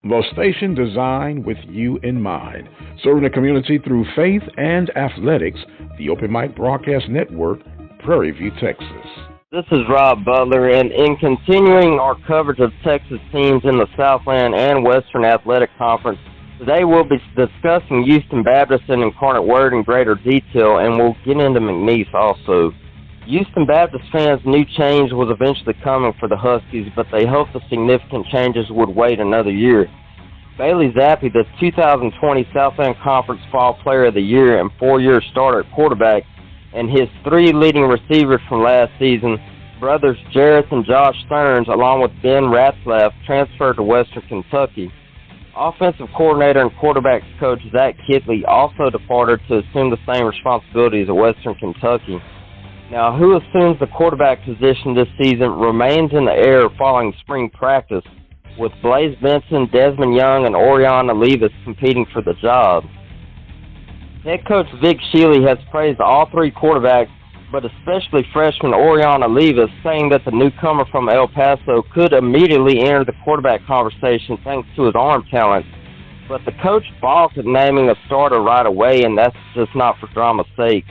the station designed with you in mind, serving the community through faith and athletics, the Open Mic Broadcast Network, Prairie View, Texas. This is Rob Butler, and in continuing our coverage of Texas teams in the Southland and Western Athletic Conference, today we'll be discussing Houston Baptist and Incarnate Word in greater detail, and we'll get into McNeese also. Houston Baptist fans knew change was eventually coming for the Huskies, but they hoped the significant changes would wait another year. Bailey Zappi, the 2020 Southland Conference Fall Player of the Year and four-year starter at quarterback, and his three leading receivers from last season, brothers Jarrett and Josh Stearns, along with Ben Ratzlaff, transferred to Western Kentucky. Offensive coordinator and quarterbacks coach Zach Kidley also departed to assume the same responsibilities at Western Kentucky. Now, who assumes the quarterback position this season remains in the air following spring practice, with Blaze Benson, Desmond Young, and Orion Olivas competing for the job. Head coach Vic Shealy has praised all three quarterbacks, but especially freshman Orion Olivas, saying that the newcomer from El Paso could immediately enter the quarterback conversation thanks to his arm talent. But the coach balked at naming a starter right away, and that's just not for drama's sake.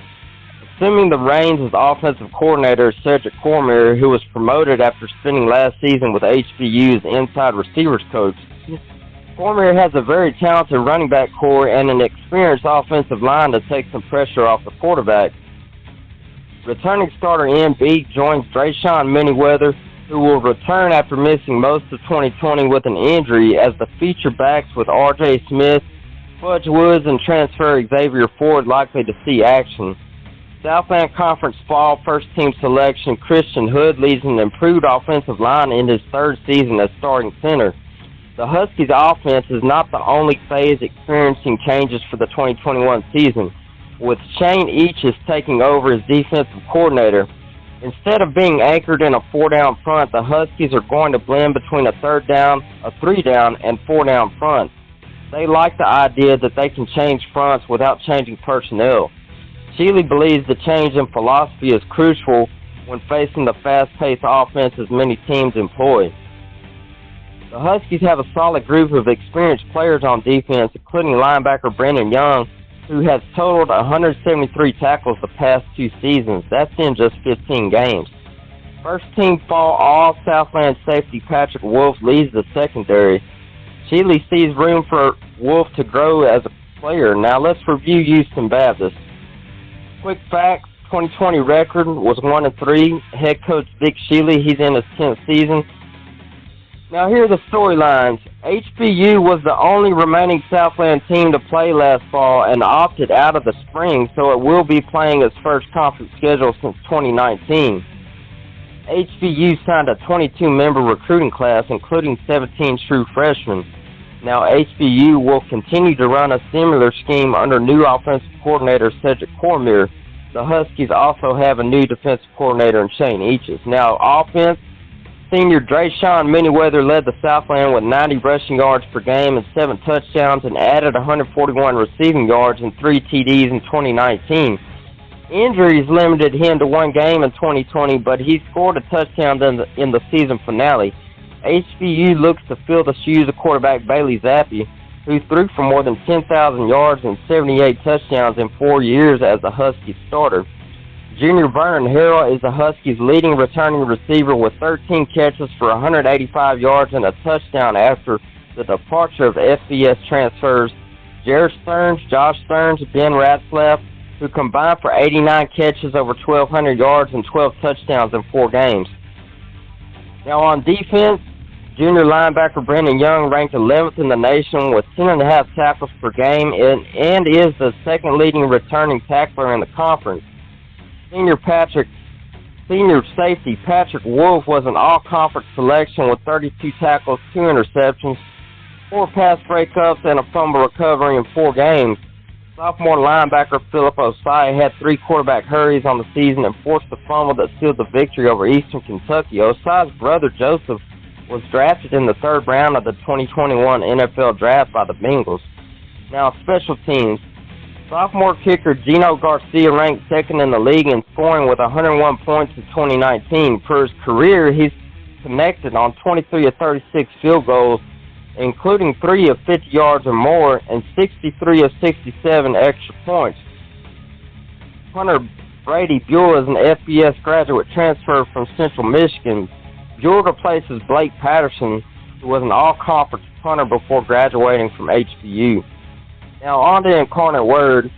Assuming the reins as offensive coordinator is Cedric Cormier, who was promoted after spending last season with HBU's inside receivers coach. Cormier has a very talented running back core and an experienced offensive line to take some pressure off the quarterback. Returning starter MB joins Drayshawn Manyweather, who will return after missing most of 2020 with an injury, as the feature backs with R.J. Smith, Fudge Woods, and transfer Xavier Ford likely to see action. Southland Conference Fall first-team selection Christian Hood leads an improved offensive line in his third season as starting center. The Huskies' offense is not the only phase experiencing changes for the 2021 season, with Shane Eaches taking over as defensive coordinator. Instead of being anchored in a four-down front, the Huskies are going to blend between a third down, a three-down, and four-down front. They like the idea that they can change fronts without changing personnel. Shealy believes the change in philosophy is crucial when facing the fast-paced offenses many teams employ. The Huskies have a solid group of experienced players on defense, including linebacker Brandon Young, who has totaled 173 tackles the past two seasons. That's in just 15 games. First-team fall All-Southland safety Patrick Wolf leads the secondary. Shealy sees room for Wolf to grow as a player. Now let's review Houston Baptist. Quick facts, 2020 record was 1-3. Head coach Vic Shealy, he's in his 10th season. Now here are the storylines. HBU was the only remaining Southland team to play last fall and opted out of the spring, so it will be playing its first conference schedule since 2019. HBU signed a 22-member recruiting class, including 17 true freshmen. Now, HBU will continue to run a similar scheme under new offensive coordinator Cedric Cormier. The Huskies also have a new defensive coordinator in Shane Eaches. Now, offense, senior Drayshawn Manyweather led the Southland with 90 rushing yards per game and 7 touchdowns and added 141 receiving yards and 3 TDs in 2019. Injuries limited him to one game in 2020, but he scored a touchdown in the season finale. HBU looks to fill the shoes of quarterback Bailey Zappi, who threw for more than 10,000 yards and 78 touchdowns in 4 years as a Huskies starter. Junior Vernon Harrell is the Huskies' leading returning receiver with 13 catches for 185 yards and a touchdown after the departure of FBS transfers Jarrett Stearns, Josh Stearns, Ben Ratzlaff, who combined for 89 catches over 1,200 yards and 12 touchdowns in 4 games. Now on defense, junior linebacker Brandon Young ranked 11th in the nation with 10.5 tackles per game and is the second leading returning tackler in the conference. Senior safety Patrick Wolf was an all-conference selection with 32 tackles, 2 interceptions, 4 pass breakups, and a fumble recovery in 4 games. Sophomore linebacker Philip Osai had 3 quarterback hurries on the season and forced the fumble that sealed the victory over Eastern Kentucky. Osai's brother Joseph was drafted in the 3rd round of the 2021 NFL Draft by the Bengals. Now, special teams. Sophomore kicker Gino Garcia ranked 2nd in the league in scoring with 101 points in 2019. For his career, he's connected on 23 of 36 field goals including 3 of 50 yards or more and 63 of 67 extra points. Punter Brady Buell is an FBS graduate transfer from Central Michigan. Buell replaces Blake Patterson, who was an all-conference punter before graduating from HBU. Now on to Incarnate Word.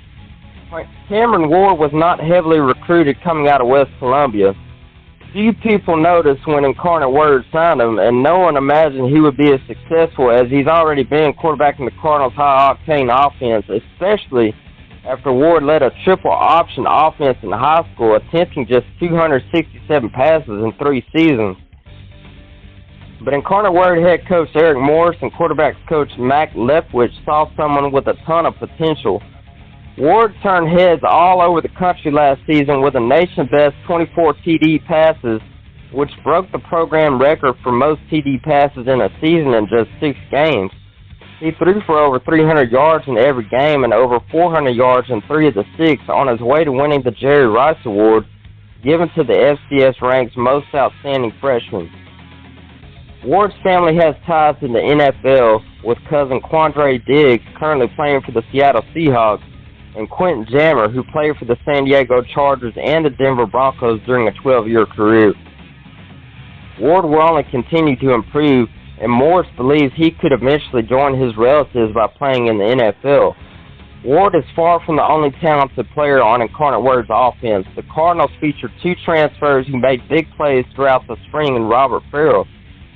Cameron Ward was not heavily recruited coming out of West Columbia. Few people noticed when Incarnate Word signed him, and no one imagined he would be as successful as he's already been quarterbacking the Cardinals' high-octane offense, especially after Ward led a triple-option offense in high school, attempting just 267 passes in 3 seasons. But Incarnate Word head coach Eric Morris and quarterbacks coach Mac Leftwich saw someone with a ton of potential. Ward turned heads all over the country last season with a nation-best 24 TD passes, which broke the program record for most TD passes in a season in just 6 games. He threw for over 300 yards in every game and over 400 yards in 3 of the 6 on his way to winning the Jerry Rice Award, given to the FCS ranks most outstanding freshman. Ward's family has ties in the NFL, with cousin Quandre Diggs currently playing for the Seattle Seahawks, and Quentin Jammer, who played for the San Diego Chargers and the Denver Broncos during a 12-year career. Ward will only continue to improve, and Morris believes he could eventually join his relatives by playing in the NFL. Ward is far from the only talented player on Incarnate Word's offense. The Cardinals featured 2 transfers who made big plays throughout the spring in Robert Farrell.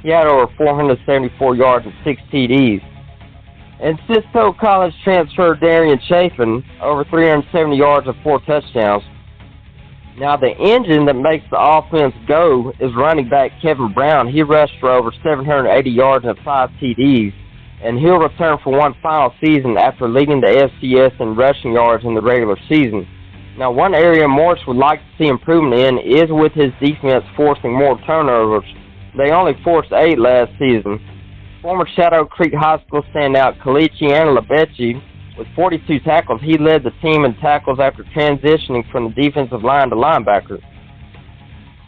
He had over 474 yards and 6 TDs. And Cisco College transfer Darian Chafin, over 370 yards and 4 touchdowns. Now, the engine that makes the offense go is running back Kevin Brown. He rushed for over 780 yards and 5 TDs, and he'll return for one final season after leading the FCS in rushing yards in the regular season. Now, one area Morris would like to see improvement in is with his defense forcing more turnovers. They only forced 8 last season. Former Shadow Creek High School standout Kalichi Analabechi, with 42 tackles, he led the team in tackles after transitioning from the defensive line to linebacker.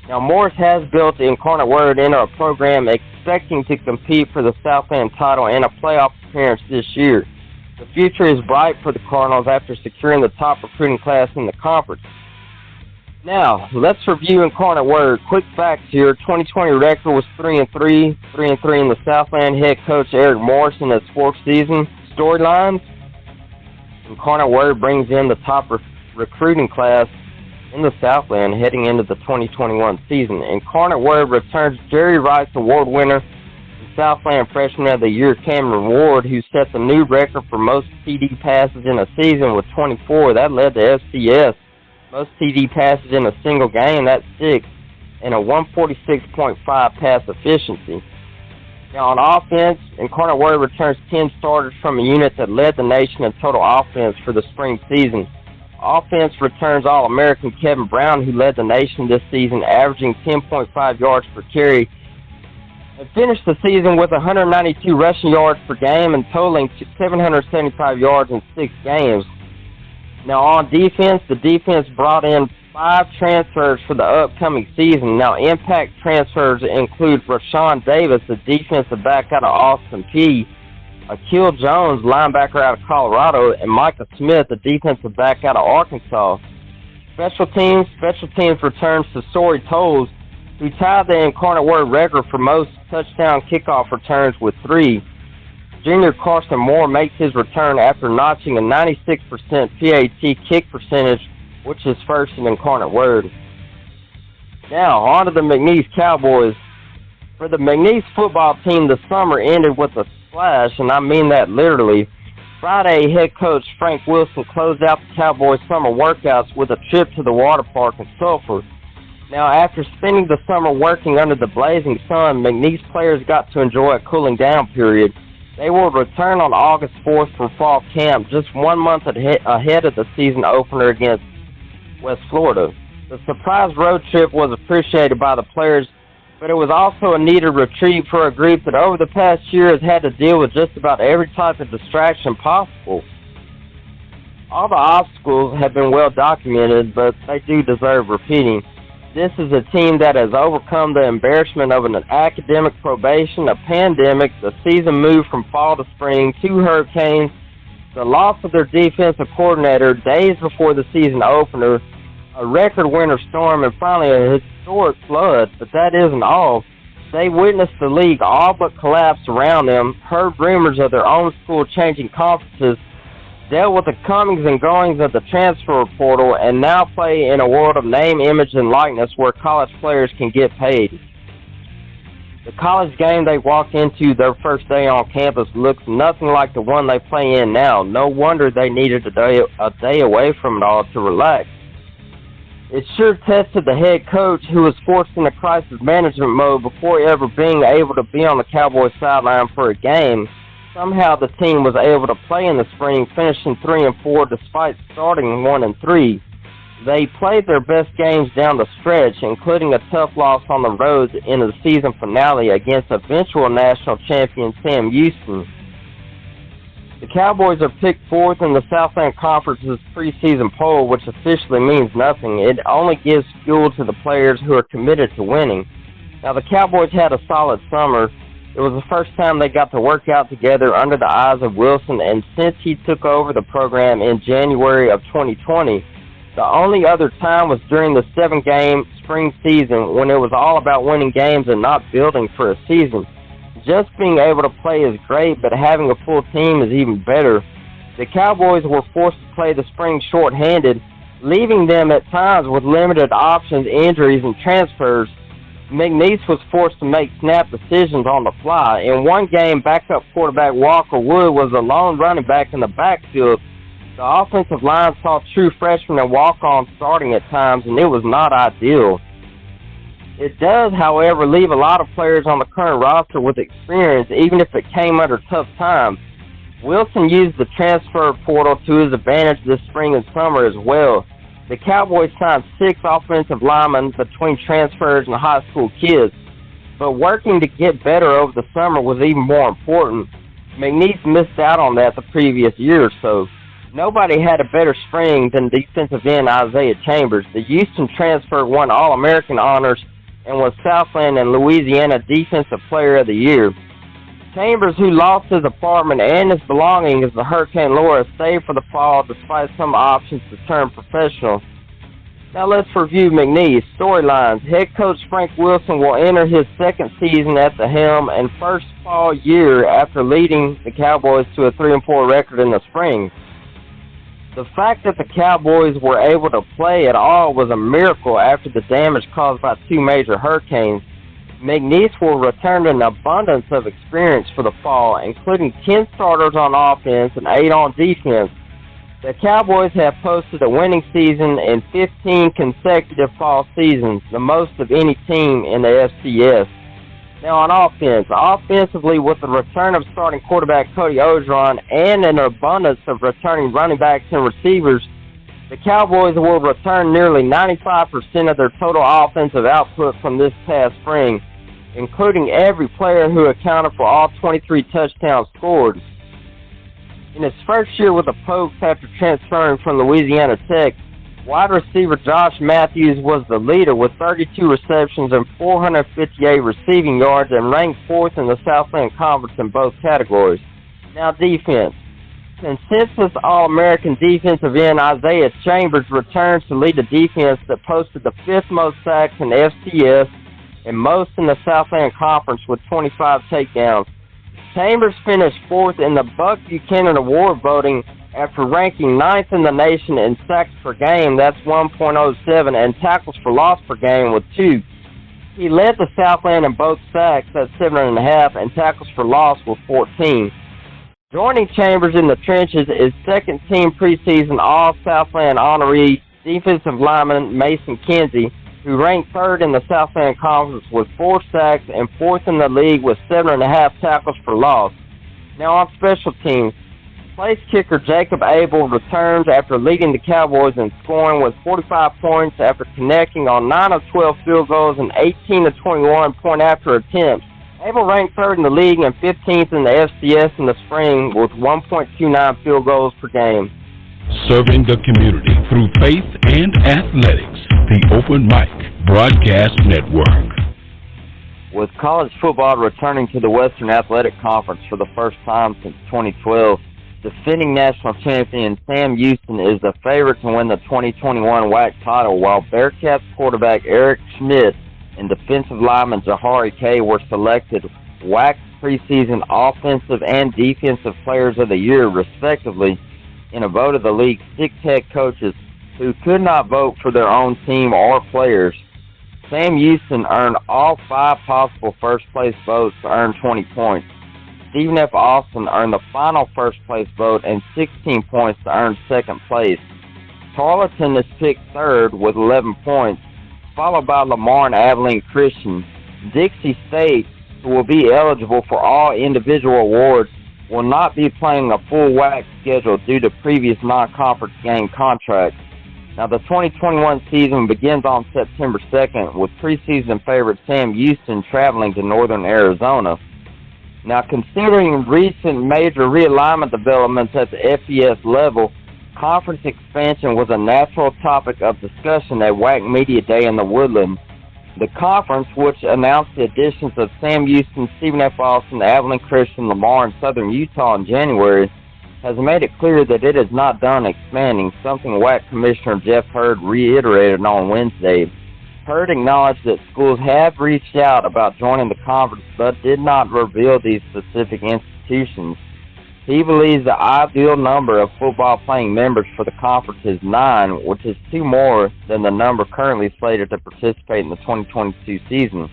Now, Morris has built the Incarnate Word into a program expecting to compete for the Southland title and a playoff appearance this year. The future is bright for the Cardinals after securing the top recruiting class in the conference. Now, let's review Incarnate Word. Quick facts here. 2020 record was 3-3, 3-3 in the Southland. Head coach Eric Morris in his 4th season. Storylines: Incarnate Word brings in the top recruiting class in the Southland heading into the 2021 season. Incarnate Word returns Jerry Rice Award winner and Southland Freshman of the Year Cameron Ward, who set the new record for most TD passes in a season with 24. That led to FCS. Most TD passes in a single game, that's 6, and a 146.5 pass efficiency. Now, on offense, Incarnate Word returns 10 starters from a unit that led the nation in total offense for the spring season. Offense returns All-American Kevin Brown, who led the nation this season, averaging 10.5 yards per carry, and finished the season with 192 rushing yards per game and totaling 775 yards in 6 games. Now, on defense, the defense brought in 5 transfers for the upcoming season. Now, impact transfers include Rashawn Davis, the defensive back out of Austin Peay, Akil Jones, linebacker out of Colorado, and Micah Smith, the defensive back out of Arkansas. Special teams returns to Sori Tolles, who tied the Incarnate Word record for most touchdown kickoff returns with 3. Junior Carson Moore makes his return after notching a 96% PAT kick percentage, which is first in Incarnate Word. Now, on to the McNeese Cowboys. For the McNeese football team, the summer ended with a splash, and I mean that literally. Friday, head coach Frank Wilson closed out the Cowboys' summer workouts with a trip to the water park in Sulphur. Now, after spending the summer working under the blazing sun, McNeese players got to enjoy a cooling down period. They will return on August 4th for fall camp, just 1 month ahead of the season opener against West Florida. The surprise road trip was appreciated by the players, but it was also a needed retrieve for a group that over the past year has had to deal with just about every type of distraction possible. All the obstacles have been well documented, but they do deserve repeating. This is a team that has overcome the embarrassment of an academic probation, a pandemic, the season move from fall to spring, 2 hurricanes, the loss of their defensive coordinator days before the season opener, a record winter storm, and finally a historic flood. But that isn't all. They witnessed the league all but collapse around them, heard rumors of their own school changing conferences, dealt with the comings and goings of the transfer portal, and now play in a world of name, image, and likeness where college players can get paid. The college game they walk into their first day on campus looks nothing like the one they play in now. No wonder they needed a day away from it all to relax. It sure tested the head coach, who was forced into crisis management mode before ever being able to be on the Cowboys sideline for a game. Somehow the team was able to play in the spring, finishing 3-4 despite starting 1-3. They played their best games down the stretch, including a tough loss on the road in the season finale against eventual national champion Sam Houston. The Cowboys are picked 4th in the Southland Conference's preseason poll, which officially means nothing. It only gives fuel to the players who are committed to winning. Now, the Cowboys had a solid summer. It was the first time they got to work out together under the eyes of Wilson, and since he took over the program in January of 2020, the only other time was during the 7-game spring season, when it was all about winning games and not building for a season. Just being able to play is great, but having a full team is even better. The Cowboys were forced to play the spring short-handed, leaving them at times with limited options, injuries, and transfers. McNeese was forced to make snap decisions on the fly. In one game, backup quarterback Walker Wood was the lone running back in the backfield. The offensive line saw true freshmen and walk-ons starting at times, and it was not ideal. It does, however, leave a lot of players on the current roster with experience, even if it came under tough times. Wilson used the transfer portal to his advantage this spring and summer as well. The Cowboys signed 6 offensive linemen between transfers and high school kids, but working to get better over the summer was even more important. McNeese missed out on that the previous year or so. Nobody had a better spring than defensive end Isaiah Chambers. The Houston transfer won All-American honors and was Southland and Louisiana Defensive Player of the Year. Chambers, who lost his apartment and his belongings as the Hurricane Laura, stayed for the fall despite some options to turn professional. Now let's review McNeese. Storylines. Head coach Frank Wilson will enter his 2nd season at the helm and first fall year after leading the Cowboys to a 3-4 record in the spring. The fact that the Cowboys were able to play at all was a miracle after the damage caused by 2 major hurricanes. McNeese will return an abundance of experience for the fall, including 10 starters on offense and 8 on defense. The Cowboys have posted a winning season in 15 consecutive fall seasons, the most of any team in the FCS. Now on offense, offensively, with the return of starting quarterback Cody Ogeron and an abundance of returning running backs and receivers, the Cowboys will return nearly 95% of their total offensive output from this past spring, including every player who accounted for all 23 touchdowns scored. In his first year with the Pokes after transferring from Louisiana Tech, wide receiver Josh Matthews was the leader with 32 receptions and 458 receiving yards and ranked 4th in the Southland Conference in both categories. Now defense. Consensus All-American defensive end Isaiah Chambers returns to lead the defense that posted the 5th most sacks in FCS and most in the Southland Conference with 25 takedowns. Chambers finished 4th in the Buck Buchanan Award voting after ranking 9th in the nation in sacks per game, that's 1.07, and tackles for loss per game with 2. He led the Southland in both sacks, that's 7.5, and tackles for loss with 14. Joining Chambers in the trenches is second-team preseason All-Southland honoree defensive lineman Mason Kinsey, who ranked 3rd in the Southland Conference with 4 sacks and 4th in the league with 7.5 tackles for loss. Now on special teams, place kicker Jacob Abel returns after leading the Cowboys in scoring with 45 points after connecting on 9 of 12 field goals and 18 of 21 point-after attempts. Abel ranked 3rd in the league and 15th in the FCS in the spring with 1.29 field goals per game. Serving the community through faith and athletics. The Open Mic. Broadcast Network. With college football returning to the Western Athletic Conference for the first time since 2012, defending national champion Sam Houston is the favorite to win the 2021 WAC title, while Bearcats quarterback Eric Schmidt and defensive lineman Jahari Kay were selected WAC preseason offensive and defensive players of the year, respectively, in a vote of the league's 6 head coaches who could not vote for their own team or players. Sam Houston earned all 5 possible first-place votes to earn 20 points. Stephen F. Austin earned the final first-place vote and 16 points to earn second place. Tarleton is picked third with 11 points, followed by Lamar and Abilene Christian. Dixie State, who will be eligible for all individual awards, will not be playing a full WAC schedule due to previous non-conference game contracts. Now, the 2021 season begins on September 2nd, with preseason favorite Sam Houston traveling to northern Arizona. Now, considering recent major realignment developments at the FBS level, conference expansion was a natural topic of discussion at WAC Media Day in the Woodlands. The conference, which announced the additions of Sam Houston, Stephen F. Austin, Abilene Christian, Lamar, and Southern Utah in January, has made it clear that it is not done expanding, something WAC Commissioner Jeff Hurd reiterated on Wednesday. Hurd acknowledged that schools have reached out about joining the conference, but did not reveal these specific institutions. He believes the ideal number of football-playing members for the conference is 9, which is 2 more than the number currently slated to participate in the 2022 season.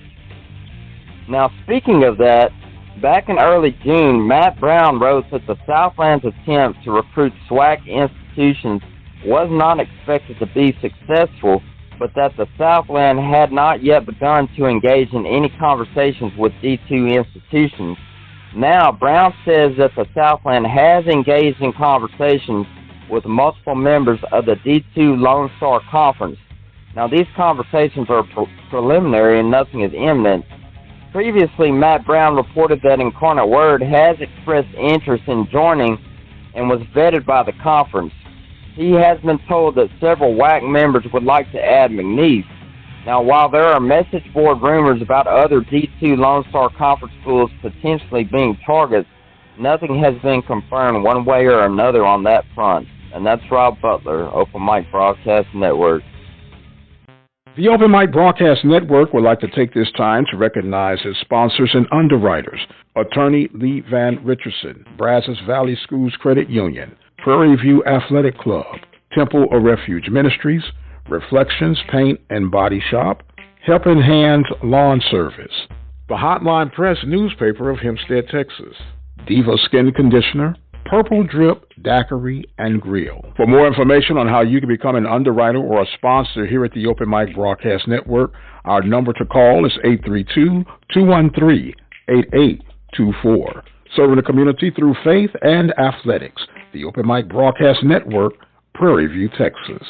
Now, speaking of that, back in early June, Matt Brown wrote that the Southland's attempt to recruit SWAC institutions was not expected to be successful, but that the Southland had not yet begun to engage in any conversations with D2 institutions. Now, Brown says that the Southland has engaged in conversations with multiple members of the D2 Lone Star Conference. Now, these conversations are preliminary and nothing is imminent. Previously, Matt Brown reported that Incarnate Word has expressed interest in joining and was vetted by the conference. He has been told that several WAC members would like to add McNeese. Now, while there are message board rumors about other D2 Lone Star Conference schools potentially being targets, nothing has been confirmed one way or another on that front. And that's Rob Butler, Open Mic Broadcast Network. The Open Mic Broadcast Network would like to take this time to recognize its sponsors and underwriters: Attorney Lee Van Richardson, Brazos Valley Schools Credit Union, Prairie View Athletic Club, Temple of Refuge Ministries, Reflections Paint and Body Shop, Helping Hands Lawn Service, the Hotline Press newspaper of Hempstead, Texas, Diva Skin Conditioner, Purple Drip Daiquiri and Grill. For more information on how you can become an underwriter or a sponsor here at the Open Mic Broadcast Network, our number to call is 832-213-8824. Serving the community through faith and athletics. The Open Mic Broadcast Network, Prairie View, Texas.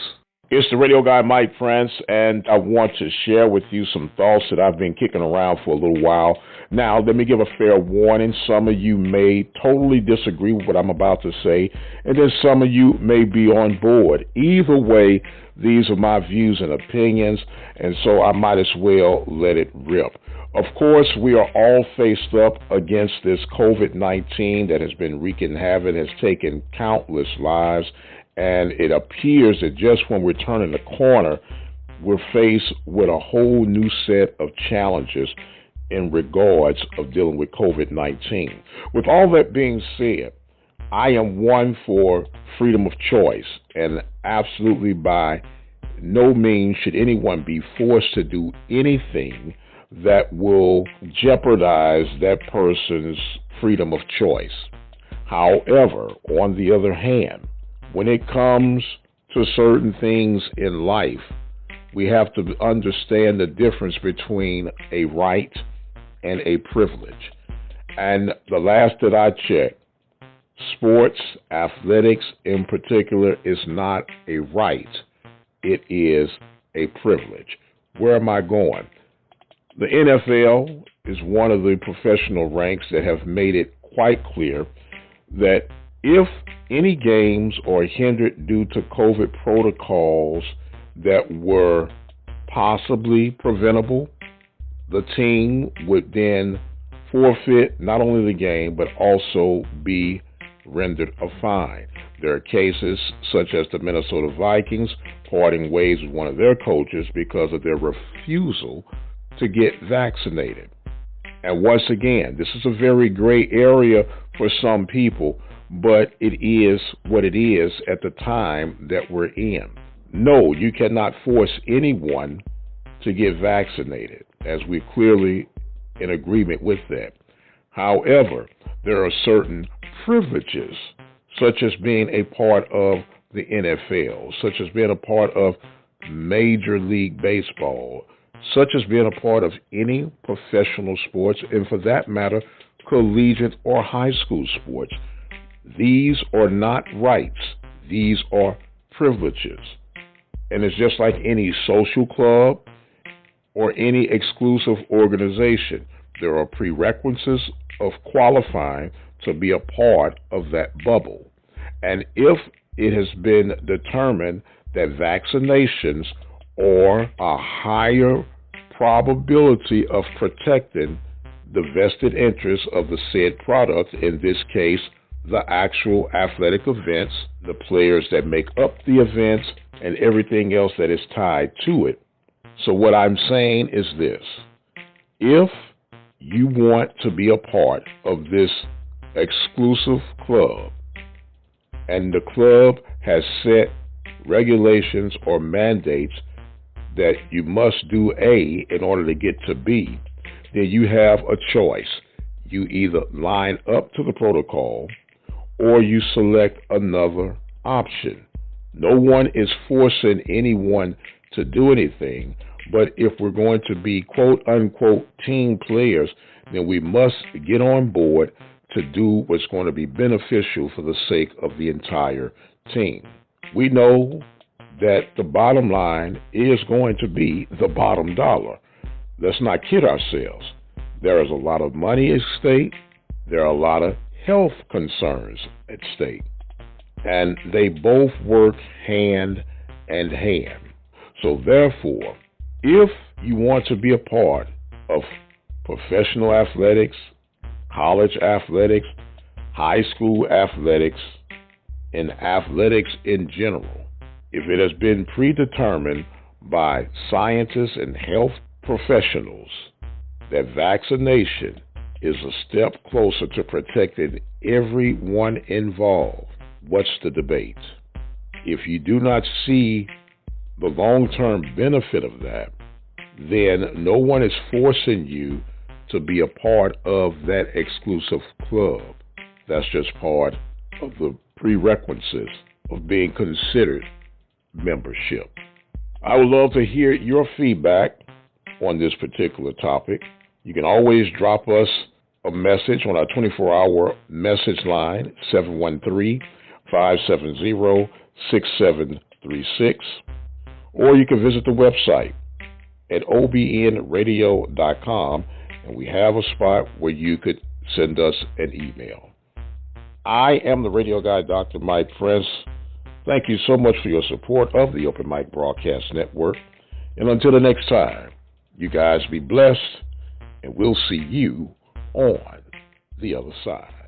It's the radio guy, Mike France, and I want to share with you some thoughts that I've been kicking around for a little while. Now, let me give a fair warning. Some of you may totally disagree with what I'm about to say, and then some of you may be on board. Either way, these are my views and opinions, and so I might as well let it rip. Of course, we are all faced up against this COVID-19 that has been wreaking havoc, has taken countless lives, and it appears that just when we're turning the corner, we're faced with a whole new set of challenges in regards of dealing with COVID-19. With all that being said, I am one for freedom of choice, and absolutely by no means should anyone be forced to do anything that will jeopardize that person's freedom of choice. However, on the other hand, when it comes to certain things in life, we have to understand the difference between a right and a privilege. And the last that I checked, sports, athletics in particular, is not a right. It is a privilege. Where am I going? The NFL is one of the professional ranks that have made it quite clear that if any games are hindered due to COVID protocols that were possibly preventable, the team would then forfeit not only the game but also be rendered a fine. There are cases such as the Minnesota Vikings parting ways with one of their coaches because of their refusal to get vaccinated. And once again, this is a very gray area for some people, but it is what it is at the time that we're in. No, you cannot force anyone to get vaccinated, as we're clearly in agreement with that. However, there are certain privileges, such as being a part of the NFL, such as being a part of Major League Baseball, such as being a part of any professional sports, and for that matter, collegiate or high school sports. These are not rights. These are privileges. And it's just like any social club or any exclusive organization. There are prerequisites of qualifying to be a part of that bubble. And if it has been determined that vaccinations are a higher probability of protecting the vested interests of the said product, in this case, the actual athletic events, the players that make up the events, and everything else that is tied to it. So what I'm saying is this: if you want to be a part of this exclusive club, and the club has set regulations or mandates that you must do A in order to get to B, then you have a choice. You either line up to the protocol or you select another option. No one is forcing anyone to do anything, but if we're going to be quote-unquote team players, then we must get on board to do what's going to be beneficial for the sake of the entire team. We know that the bottom line is going to be the bottom dollar. Let's not kid ourselves. There is a lot of money at stake. There are a lot of health concerns at stake. And they both work hand in hand. So therefore, if you want to be a part of professional athletics, college athletics, high school athletics, and athletics in general, if it has been predetermined by scientists and health professionals that vaccination is a step closer to protecting everyone involved, what's the debate? If you do not see the long-term benefit of that, then no one is forcing you to be a part of that exclusive club. That's just part of the prerequisites of being considered membership. I would love to hear your feedback on this particular topic. You can always drop us a message on our 24-hour message line, 713-570-6736, or you can visit the website at obnradio.com, and we have a spot where you could send us an email. I am the radio guy, Dr. Mike Prince. Thank you so much for your support of the Open Mic Broadcast Network. And until the next time, you guys be blessed, and we'll see you on the other side.